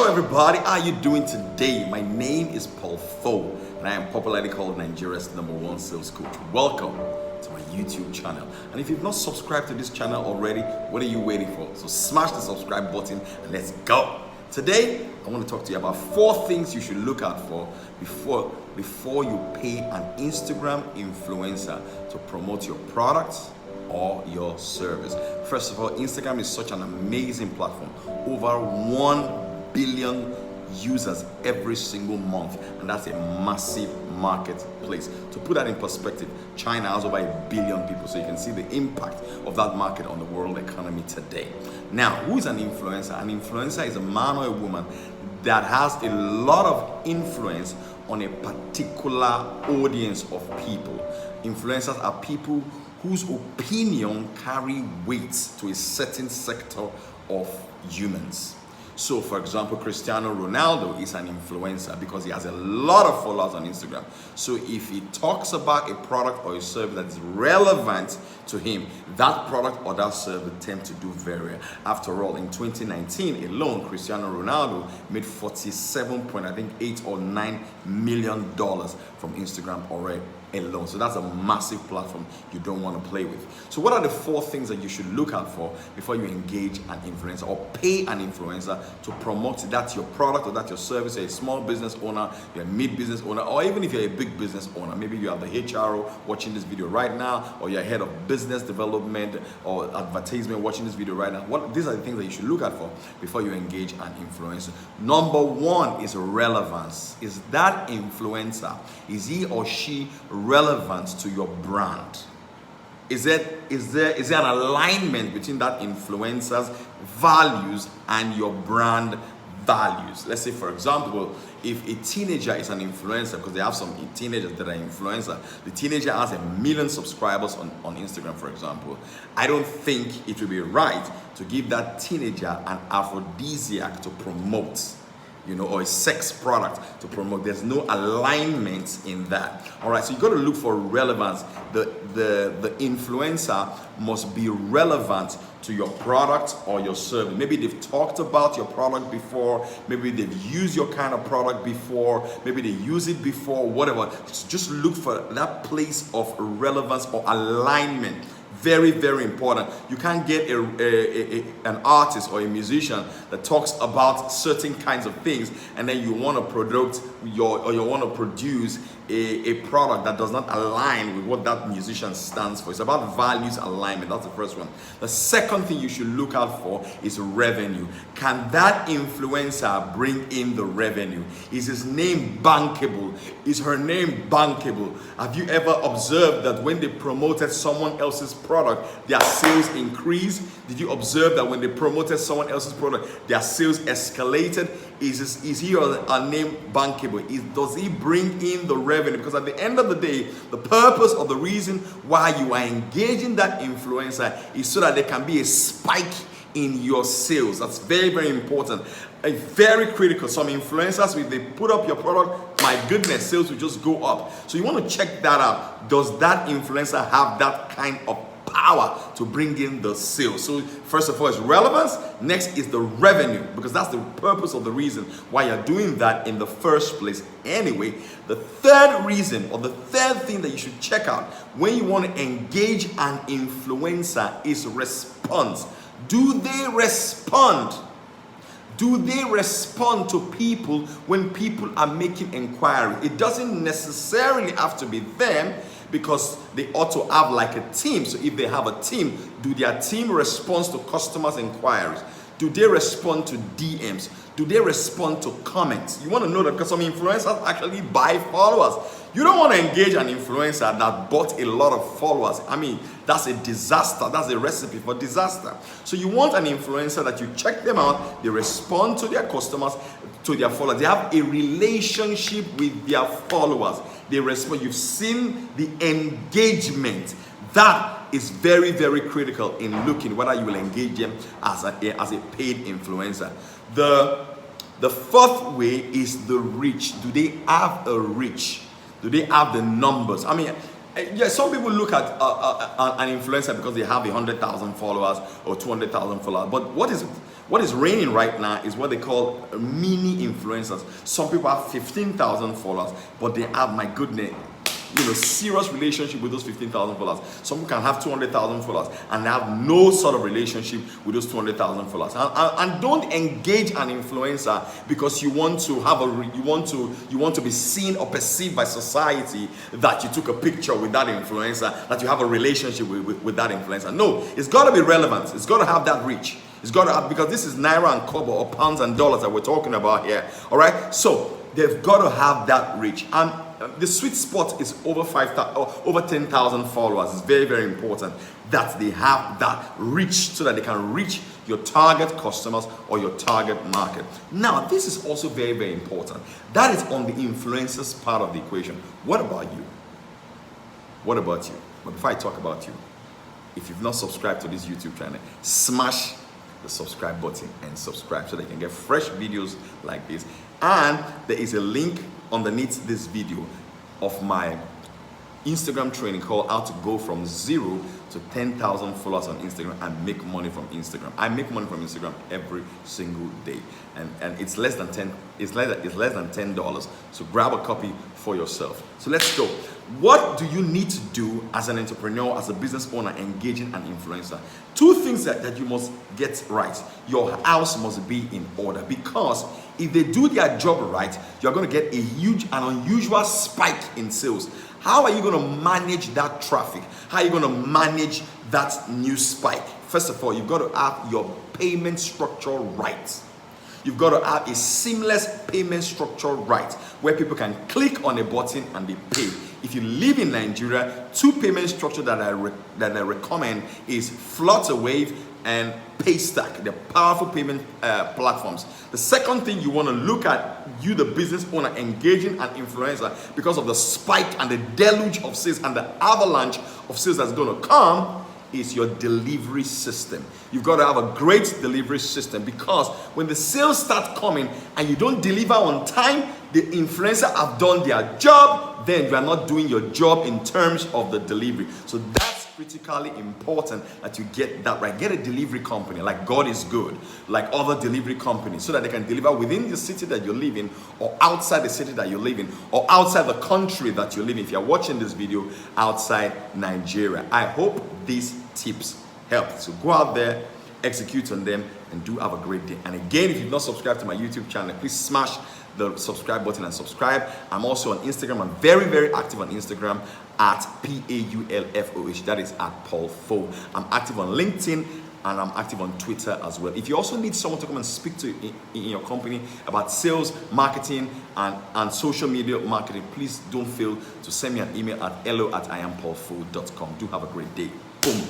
Hello everybody, how are you doing today? My name is Paul Fo and I am popularly called Nigeria's #1 sales coach. Welcome to my YouTube channel. And if you've not subscribed to this channel already, what are you waiting for? So smash the subscribe button and let's go. Today, I want to talk to you about 4 things you should look out for before you pay an Instagram influencer to promote your products or your service. First of all, Instagram is such an amazing platform. Over 1 billion users every single month, and that's a massive marketplace. To put that in perspective, China has over 1 billion people, so you can see the impact of that market on the world economy today. Now, who is an influencer? An influencer is a man or a woman that has a lot of influence on a particular audience of people. Influencers are people whose opinion carry weight to a certain sector of humans. So, for example, Cristiano Ronaldo is an influencer because he has a lot of followers on Instagram. So if he talks about a product or a service that is relevant to him, that product or that service will tend to do very well. After all, in 2019 alone, Cristiano Ronaldo made 47.8 or $9 million from Instagram already alone. So that's a massive platform you don't want to play with. So what are the 4 things that you should look out for before you engage an influencer or pay an influencer to promote that your product or that your service? You're a small business owner, you're a mid-business owner, or even if you're a big business owner, maybe you have the HRO watching this video right now, or you're head of business development or advertisement watching this video right now. These are the things that you should look out for before you engage an influencer. Number 1 is relevance. Is that influencer, is he or she relevant to your brand? Is there an alignment between that influencer's values and your brand values? Let's say, for example, if a teenager is an influencer, because they have some teenagers that are influencer, the teenager has 1 million subscribers on Instagram, for example. I don't think it would be right to give that teenager an aphrodisiac to promote, or a sex product to promote. There's no alignment in that. All right, so you got to look for relevance. The influencer must be relevant to your product or your service. Maybe they've talked about your product before, maybe they've used your kind of product before, maybe they use it before, whatever. Just look for that place of relevance or alignment. Very, very important. You can't get an artist or a musician that talks about certain kinds of things and then you want to produce a product that does not align with what that musician stands for. It's about values alignment. That's the first one. The second thing you should look out for is revenue. Can that influencer bring in the revenue? Is his name bankable? Is her name bankable? Have you ever observed that when they promoted someone else's product, their sales increased? Did you observe that when they promoted someone else's product, their sales escalated? Is he or her name bankable? Does he bring in the revenue? Because at the end of the day, the purpose or the reason why you are engaging that influencer is so that there can be a spike in your sales. That's very, very important. Very critical. Some influencers, if they put up your product, my goodness, sales will just go up. So you want to check that out. Does that influencer have that kind of power to bring in the sales? So first of all, it's relevance. Next is the revenue, because that's the purpose of the reason why you're doing that in the first place anyway. The third reason, or the third thing that you should check out when you want to engage an influencer is response. Do they respond? Do they respond to people when people are making inquiry? It doesn't necessarily have to be them, because they ought to have like a team. So if they have a team, do their team respond to customers' inquiries? Do they respond to DMs? Do they respond to comments? You want to know that, because some influencers actually buy followers. You don't want to engage an influencer that bought a lot of followers. I mean, that's a disaster. That's a recipe for disaster. So you want an influencer that you check them out, they respond to their customers, to their followers. They have a relationship with their followers. They respond. You've seen the engagement. That is very, very critical in looking whether you will engage them as a paid influencer. The fourth way is the reach. Do they have a reach? Do they have the numbers? I mean, yeah, some people look at an influencer because they have 100,000 followers or 200,000 followers. But what is What is reigning right now is what they call mini influencers. Some people have 15,000 followers, but they have, my goodness, serious relationship with those 15,000 followers. Some people can have 200,000 followers and they have no sort of relationship with those 200,000 followers. And don't engage an influencer because you want to have you want to be seen or perceived by society that you took a picture with that influencer, that you have a relationship with that influencer. No, it's got to be relevant. It's got to have that reach. It's got to have, because this is naira and kobo or pounds and dollars that we're talking about here. All right, so they've got to have that reach. And the sweet spot is over 10,000 followers. It's very, very important that they have that reach so that they can reach your target customers or your target market. Now, this is also very, very important. That is on the influencers part of the equation. What about you? What about you? But before I talk about you, if you've not subscribed to this YouTube channel, smash the subscribe button and subscribe so that you can get fresh videos like this. And there is a link underneath this video of my Instagram training called How to Go from 0 to 10,000 followers on Instagram and make money from Instagram. I make money from Instagram every single day, and it's less than $10. So grab a copy for yourself. So let's go. What do you need to do as an entrepreneur, as a business owner, engaging an influencer? Two things that you must get right. Your house must be in order, because if they do their job right, you're going to get a huge and unusual spike in sales. How are you going to manage that traffic? How are you going to manage that new spike? First of all, you've got to have your payment structure right. You've got to have a seamless payment structure right, where people can click on a button and they pay. If you live in Nigeria, two payment structures that I recommend is Flutterwave and Paystack. They're powerful payment platforms. The second thing you want to look at, you the business owner engaging an influencer, because of the spike and the deluge of sales and the avalanche of sales that's going to come, is your delivery system. You've got to have a great delivery system, because when the sales start coming and you don't deliver on time, the influencer have done their job, then you are not doing your job in terms of the delivery. So that's critically important that you get that right. Get a delivery company like God is Good, like other delivery companies, so that they can deliver within the city that you live in, or outside the city that you live in, or outside the country that you live in. If you're watching this video outside Nigeria, I hope these tips help. So go out there, execute on them, and do have a great day. And again, if you've not subscribed to my YouTube channel, please smash the subscribe button and subscribe. I'm also on Instagram. I'm very, very active on Instagram at PAULFOH. That is at Paul Fo. I'm active on LinkedIn and I'm active on Twitter as well. If you also need someone to come and speak to in your company about sales, marketing, and social media marketing, please don't fail to send me an email at hello@iampaulfo.com. Do have a great day. Boom.